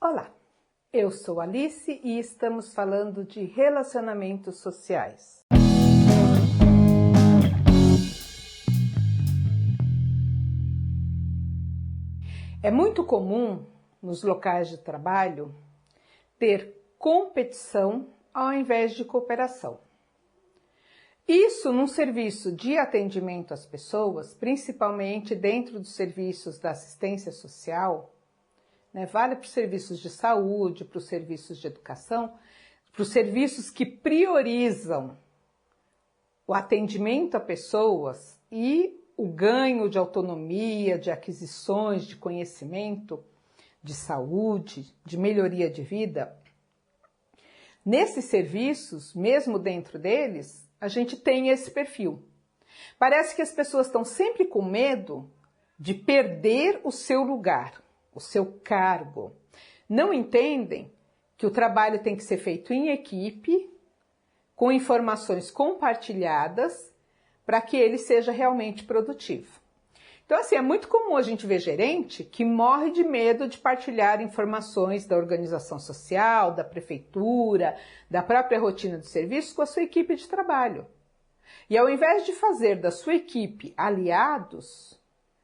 Olá, eu sou Alice e estamos falando de relacionamentos sociais. É muito comum nos locais de trabalho ter competição ao invés de cooperação. Isso num serviço de atendimento às pessoas, principalmente dentro dos serviços da assistência social, vale para os serviços de saúde, para os serviços de educação, para os serviços que priorizam o atendimento a pessoas e o ganho de autonomia, de aquisições, de conhecimento, de saúde, de melhoria de vida. Nesses serviços, mesmo dentro deles, a gente tem esse perfil. Parece que as pessoas estão sempre com medo de perder o seu lugar, o seu cargo. Não entendem que o trabalho tem que ser feito em equipe, com informações compartilhadas, para que ele seja realmente produtivo. Então, assim, é muito comum a gente ver gerente que morre de medo de partilhar informações da organização social, da prefeitura, da própria rotina de serviço com a sua equipe de trabalho. E ao invés de fazer da sua equipe aliados,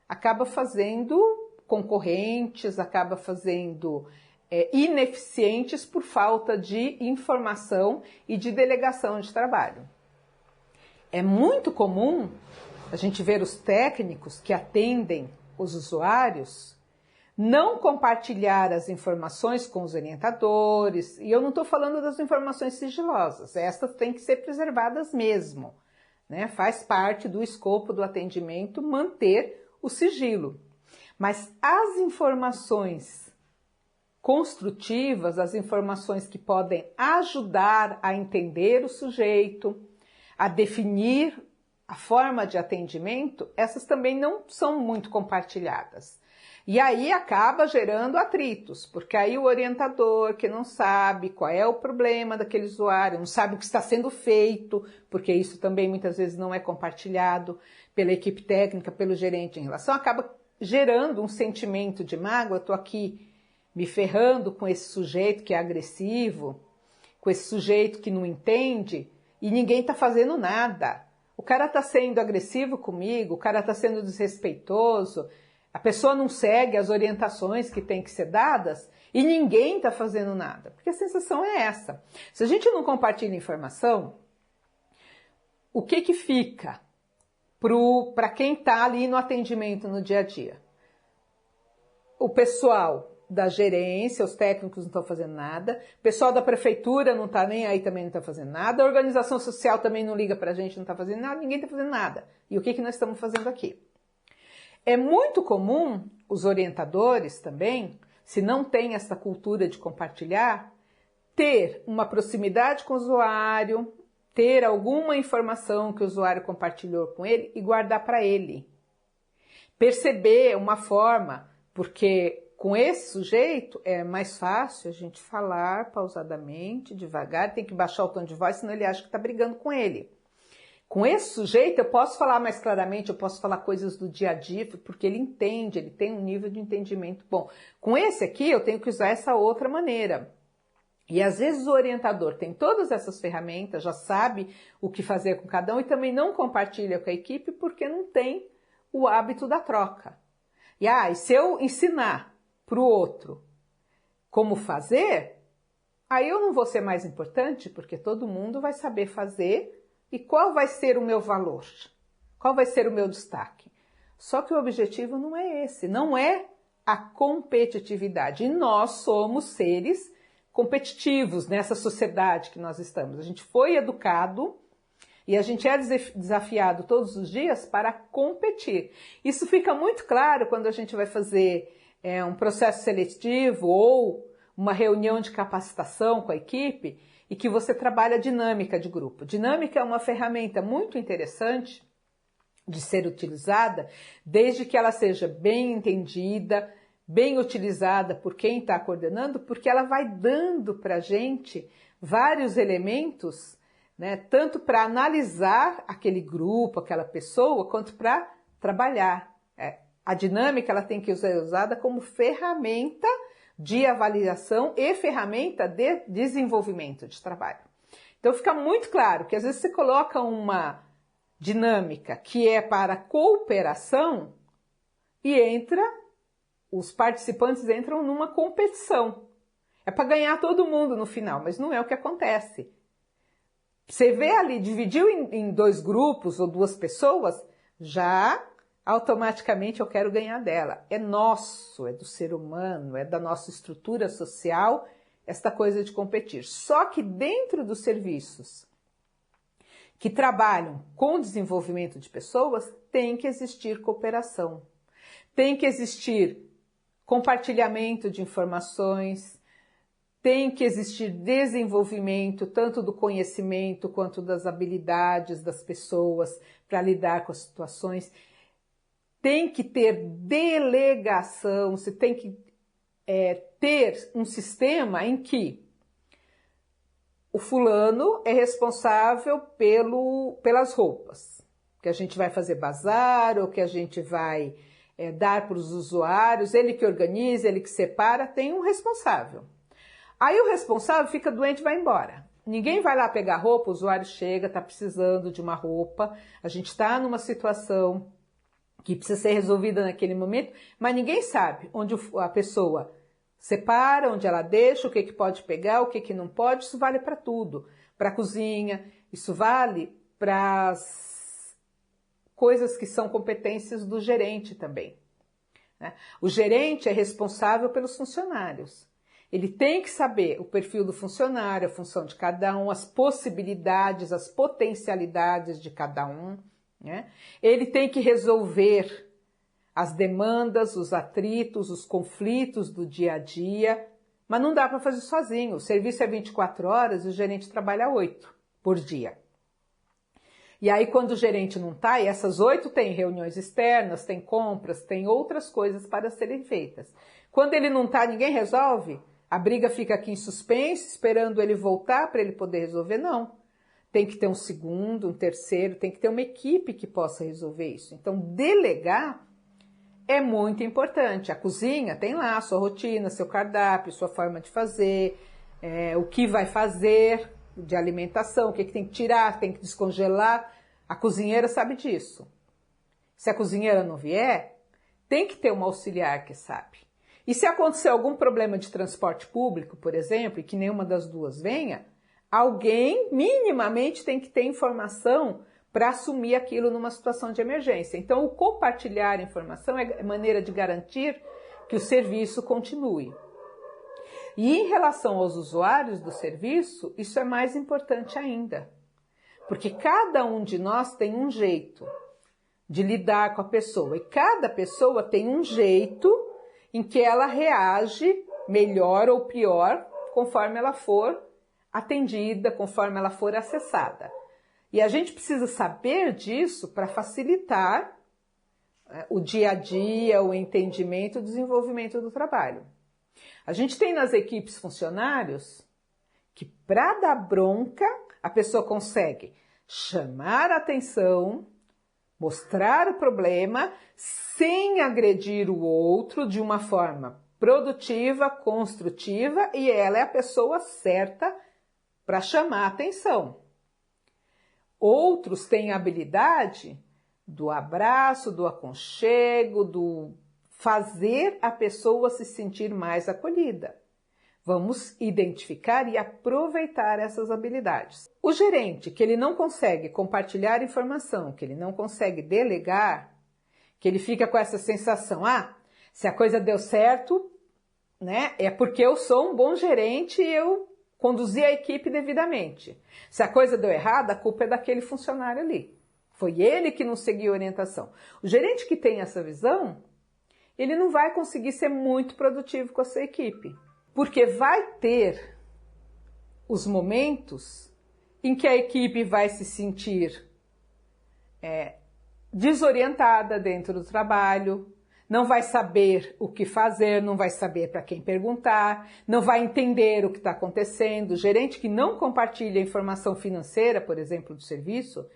acaba fazendo concorrentes, acaba fazendo ineficientes por falta de informação e de delegação de trabalho. É muito comum a gente ver os técnicos que atendem os usuários não compartilhar as informações com os orientadores, e eu não estou falando das informações sigilosas, essas têm que ser preservadas mesmo, Faz parte do escopo do atendimento manter o sigilo. Mas as informações construtivas, as informações que podem ajudar a entender o sujeito, a definir a forma de atendimento, essas também não são muito compartilhadas. E aí acaba gerando atritos, porque aí o orientador que não sabe qual é o problema daquele usuário, não sabe o que está sendo feito, porque isso também muitas vezes não é compartilhado pela equipe técnica, pelo gerente em relação, acaba gerando um sentimento de mágoa. Estou aqui me ferrando com esse sujeito que é agressivo, com esse sujeito que não entende e ninguém está fazendo nada. O cara está sendo agressivo comigo, o cara está sendo desrespeitoso, a pessoa não segue as orientações que têm que ser dadas e ninguém está fazendo nada. Porque a sensação é essa. Se a gente não compartilha informação, o que fica para quem está ali no atendimento no dia a dia? O pessoal da gerência, os técnicos não estão fazendo nada, o pessoal da prefeitura não está nem aí, também não está fazendo nada, a organização social também não liga para a gente, não está fazendo nada, ninguém está fazendo nada. E o que nós estamos fazendo aqui? É muito comum os orientadores também, se não tem essa cultura de compartilhar, ter uma proximidade com o usuário, ter alguma informação que o usuário compartilhou com ele e guardar para ele. Perceber uma forma, porque com esse sujeito é mais fácil a gente falar pausadamente, devagar, tem que baixar o tom de voz, senão ele acha que está brigando com ele. Com esse sujeito eu posso falar mais claramente, eu posso falar coisas do dia a dia, porque ele entende, ele tem um nível de entendimento bom. Com esse aqui eu tenho que usar essa outra maneira. E às vezes o orientador tem todas essas ferramentas, já sabe o que fazer com cada um e também não compartilha com a equipe porque não tem o hábito da troca. E se eu ensinar para o outro como fazer, aí eu não vou ser mais importante, porque todo mundo vai saber fazer. E qual vai ser o meu valor? Qual vai ser o meu destaque? Só que o objetivo não é esse, não é a competitividade. E nós somos seres competitivos nessa sociedade que nós estamos. A gente foi educado e a gente é desafiado todos os dias para competir. Isso fica muito claro quando a gente vai fazer um processo seletivo ou uma reunião de capacitação com a equipe e que você trabalha a dinâmica de grupo. Dinâmica é uma ferramenta muito interessante de ser utilizada, desde que ela seja bem entendida, bem utilizada por quem está coordenando, porque ela vai dando para a gente vários elementos, tanto para analisar aquele grupo, aquela pessoa, quanto para trabalhar. A dinâmica ela tem que ser usada como ferramenta de avaliação e ferramenta de desenvolvimento de trabalho. Então fica muito claro que às vezes você coloca uma dinâmica que é para cooperação e os participantes entram numa competição. É para ganhar todo mundo no final, mas não é o que acontece. Você vê ali, dividiu em 2 grupos ou 2 pessoas, já automaticamente eu quero ganhar dela. É nosso, é do ser humano, é da nossa estrutura social, esta coisa de competir. Só que dentro dos serviços que trabalham com desenvolvimento de pessoas, tem que existir cooperação, tem que existir compartilhamento de informações, tem que existir desenvolvimento tanto do conhecimento quanto das habilidades das pessoas para lidar com as situações. Tem que ter delegação, você tem que ter um sistema em que o fulano é responsável pelas roupas, que a gente vai fazer bazar ou que a gente vai dar para os usuários, ele que organiza, ele que separa, tem um responsável. Aí o responsável fica doente e vai embora. Ninguém vai lá pegar roupa, o usuário chega, está precisando de uma roupa, a gente está numa situação que precisa ser resolvida naquele momento, mas ninguém sabe onde a pessoa separa, onde ela deixa, o que pode pegar, o que não pode. Isso vale para tudo, para a cozinha, isso vale para as coisas que são competências do gerente também, né? O gerente é responsável pelos funcionários. Ele tem que saber o perfil do funcionário, a função de cada um, as possibilidades, as potencialidades de cada um, né? Ele tem que resolver as demandas, os atritos, os conflitos do dia a dia, mas não dá para fazer sozinho. O serviço é 24 horas e o gerente trabalha 8 por dia. E aí quando o gerente não está, e essas 8 tem reuniões externas, tem compras, tem outras coisas para serem feitas. Quando ele não está, ninguém resolve? A briga fica aqui em suspense, esperando ele voltar para ele poder resolver? Não. Tem que ter um segundo, um terceiro, tem que ter uma equipe que possa resolver isso. Então, delegar é muito importante. A cozinha tem lá a sua rotina, seu cardápio, sua forma de fazer, o que vai fazer de alimentação, o que tem que tirar, tem que descongelar. A cozinheira sabe disso. Se a cozinheira não vier, tem que ter uma auxiliar que sabe. E se acontecer algum problema de transporte público, por exemplo, e que nenhuma das duas venha, alguém minimamente tem que ter informação para assumir aquilo numa situação de emergência. Então, o compartilhar informação é maneira de garantir que o serviço continue. E em relação aos usuários do serviço, isso é mais importante ainda, porque cada um de nós tem um jeito de lidar com a pessoa, e cada pessoa tem um jeito em que ela reage melhor ou pior conforme ela for atendida, conforme ela for acessada. E a gente precisa saber disso para facilitar o dia a dia, o entendimento, o desenvolvimento do trabalho. A gente tem nas equipes funcionários que, para dar bronca, a pessoa consegue chamar a atenção, mostrar o problema, sem agredir o outro, de uma forma produtiva, construtiva, e ela é a pessoa certa para chamar a atenção. Outros têm a habilidade do abraço, do aconchego, do fazer a pessoa se sentir mais acolhida. Vamos identificar e aproveitar essas habilidades. O gerente, que ele não consegue compartilhar informação, que ele não consegue delegar, que ele fica com essa sensação, se a coisa deu certo, né, é porque eu sou um bom gerente e eu conduzi a equipe devidamente. Se a coisa deu errado, a culpa é daquele funcionário ali. Foi ele que não seguiu a orientação. O gerente que tem essa visão, ele não vai conseguir ser muito produtivo com a sua equipe, porque vai ter os momentos em que a equipe vai se sentir desorientada dentro do trabalho, não vai saber o que fazer, não vai saber para quem perguntar, não vai entender o que está acontecendo. O gerente que não compartilha a informação financeira, por exemplo, do serviço,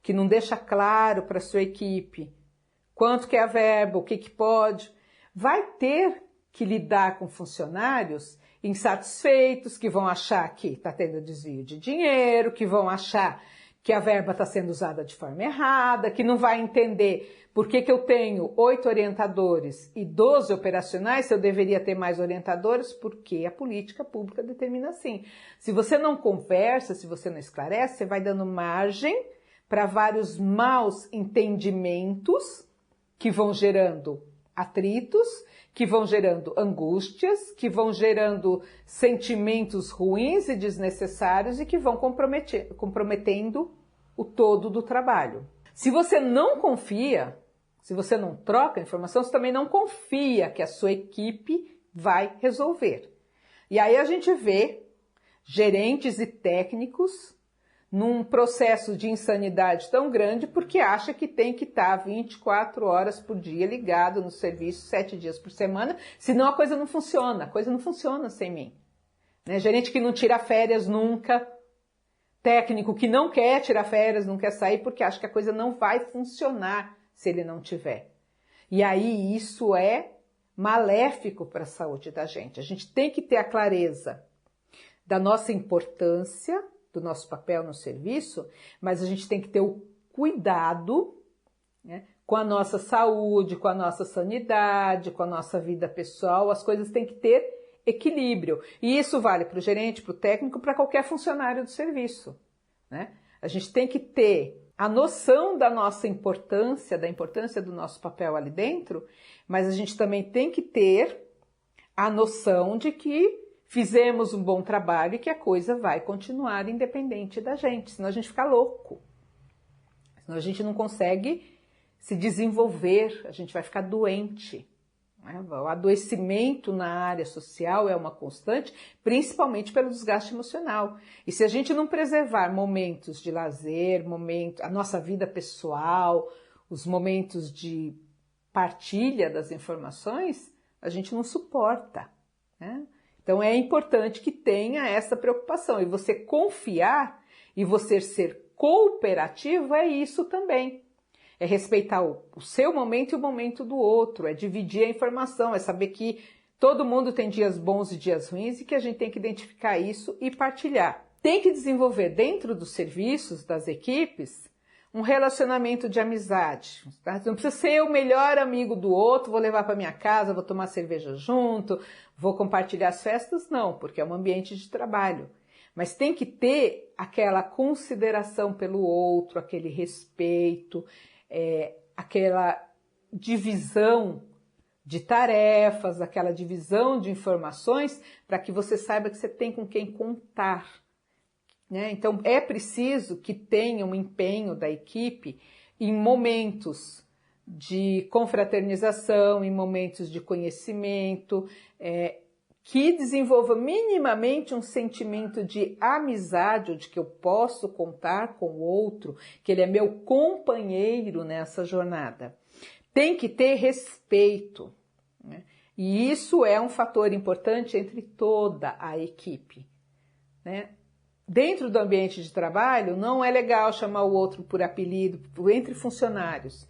que não deixa claro para a sua equipe quanto que é a verba, o que pode, vai ter que lidar com funcionários insatisfeitos, que vão achar que está tendo desvio de dinheiro, que vão achar que a verba está sendo usada de forma errada, que não vai entender por que eu tenho 8 orientadores e 12 operacionais, se eu deveria ter mais orientadores, porque a política pública determina assim. Se você não conversa, se você não esclarece, você vai dando margem para vários maus entendimentos que vão gerando atritos, que vão gerando angústias, que vão gerando sentimentos ruins e desnecessários e que vão comprometendo o todo do trabalho. Se você não confia, se você não troca informação, você também não confia que a sua equipe vai resolver. E aí a gente vê gerentes e técnicos num processo de insanidade tão grande porque acha que tem que estar 24 horas por dia ligado no serviço, 7 dias por semana, senão a coisa não funciona. A coisa não funciona sem mim. Né? Gerente que não tira férias nunca, técnico que não quer tirar férias, não quer sair porque acha que a coisa não vai funcionar se ele não tiver. E aí isso é maléfico para a saúde da gente. A gente tem que ter a clareza da nossa importância, do nosso papel no serviço, mas a gente tem que ter o cuidado, né, com a nossa saúde, com a nossa sanidade, com a nossa vida pessoal. As coisas têm que ter equilíbrio. E isso vale para o gerente, para o técnico, para qualquer funcionário do serviço. Né? A gente tem que ter a noção da nossa importância, da importância do nosso papel ali dentro, mas a gente também tem que ter a noção de que fizemos um bom trabalho e que a coisa vai continuar independente da gente, senão a gente fica louco. Senão a gente não consegue se desenvolver, a gente vai ficar doente. Né? O adoecimento na área social é uma constante, principalmente pelo desgaste emocional. E se a gente não preservar momentos de lazer, a nossa vida pessoal, os momentos de partilha das informações, a gente não suporta, né? Então é importante que tenha essa preocupação. E você confiar e você ser cooperativo é isso também. É respeitar o seu momento e o momento do outro, é dividir a informação, é saber que todo mundo tem dias bons e dias ruins e que a gente tem que identificar isso e partilhar. Tem que desenvolver dentro dos serviços, das equipes, um relacionamento de amizade. Tá? Não precisa ser o melhor amigo do outro, vou levar para minha casa, vou tomar cerveja junto, vou compartilhar as festas, não, porque é um ambiente de trabalho. Mas tem que ter aquela consideração pelo outro, aquele respeito, aquela divisão de tarefas, aquela divisão de informações, para que você saiba que você tem com quem contar. Né? Então, é preciso que tenha um empenho da equipe em momentos de confraternização, em momentos de conhecimento, que desenvolva minimamente um sentimento de amizade, ou de que eu posso contar com o outro, que ele é meu companheiro nessa jornada. Tem que ter respeito, né? E isso é um fator importante entre toda a equipe, né? Dentro do ambiente de trabalho, não é legal chamar o outro por apelido, entre funcionários,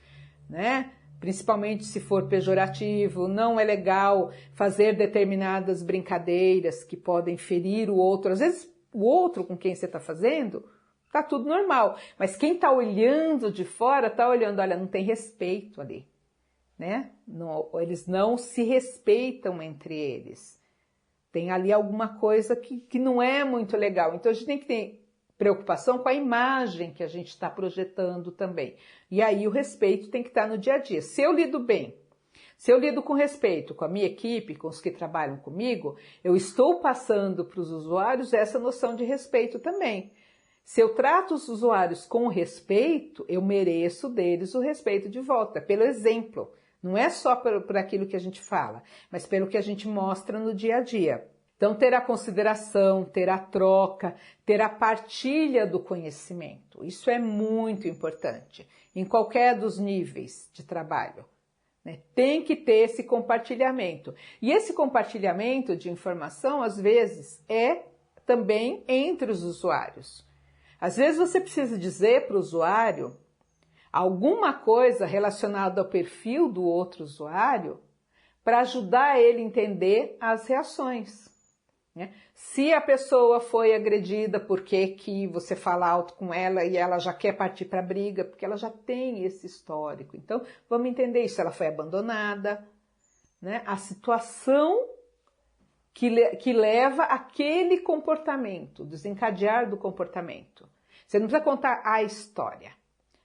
né? Principalmente se for pejorativo, não é legal fazer determinadas brincadeiras que podem ferir o outro. Às vezes, o outro com quem você está fazendo, está tudo normal, mas quem está olhando de fora está olhando, olha, não tem respeito ali, né? Não, eles não se respeitam entre eles. Tem ali alguma coisa que não é muito legal. Então, a gente tem que ter preocupação com a imagem que a gente está projetando também. E aí, o respeito tem que estar no dia a dia. Se eu lido bem, se eu lido com respeito com a minha equipe, com os que trabalham comigo, eu estou passando para os usuários essa noção de respeito também. Se eu trato os usuários com respeito, eu mereço deles o respeito de volta, pelo exemplo. Não é só por aquilo que a gente fala, mas pelo que a gente mostra no dia a dia. Então, ter a consideração, ter a troca, ter a partilha do conhecimento. Isso é muito importante, em qualquer dos níveis de trabalho. Né? Tem que ter esse compartilhamento. E esse compartilhamento de informação, às vezes, é também entre os usuários. Às vezes, você precisa dizer para o usuário alguma coisa relacionada ao perfil do outro usuário para ajudar ele a entender as reações, né? Se a pessoa foi agredida, por que você fala alto com ela e ela já quer partir para a briga? Porque ela já tem esse histórico. Então, vamos entender isso. Ela foi abandonada, né? A situação que leva aquele comportamento, desencadear do comportamento. Você não precisa contar a história,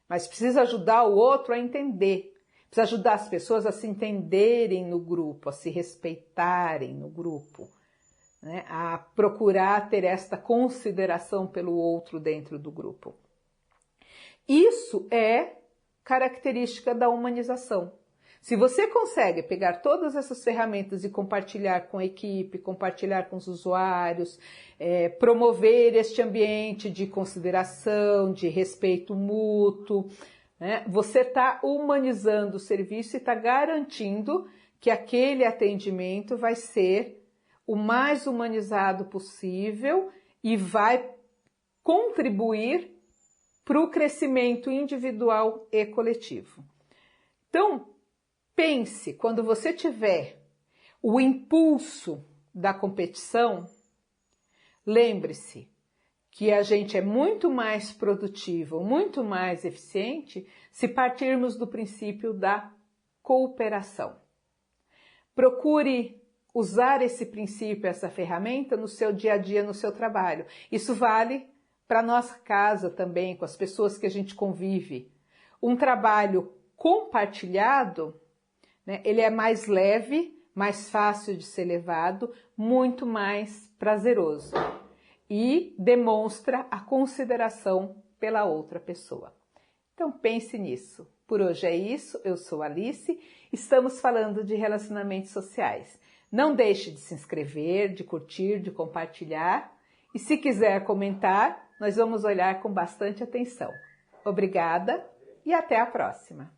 mas precisa ajudar o outro a entender. Precisa ajudar as pessoas a se entenderem no grupo, a se respeitarem no grupo, né? A procurar ter esta consideração pelo outro dentro do grupo. Isso é característica da humanização. Se você consegue pegar todas essas ferramentas e compartilhar com a equipe, compartilhar com os usuários, promover este ambiente de consideração, de respeito mútuo, né? Você está humanizando o serviço e está garantindo que aquele atendimento vai ser o mais humanizado possível e vai contribuir para o crescimento individual e coletivo. Então, pense, quando você tiver o impulso da competição, lembre-se que a gente é muito mais produtivo, muito mais eficiente se partirmos do princípio da cooperação. Procure usar esse princípio, essa ferramenta no seu dia a dia, no seu trabalho. Isso vale para a nossa casa também, com as pessoas que a gente convive. Um trabalho compartilhado, né, ele é mais leve, mais fácil de ser levado, muito mais prazeroso e demonstra a consideração pela outra pessoa. Então pense nisso. Por hoje é isso, eu sou Alice, estamos falando de relacionamentos sociais. Não deixe de se inscrever, de curtir, de compartilhar e se quiser comentar, nós vamos olhar com bastante atenção. Obrigada e até a próxima!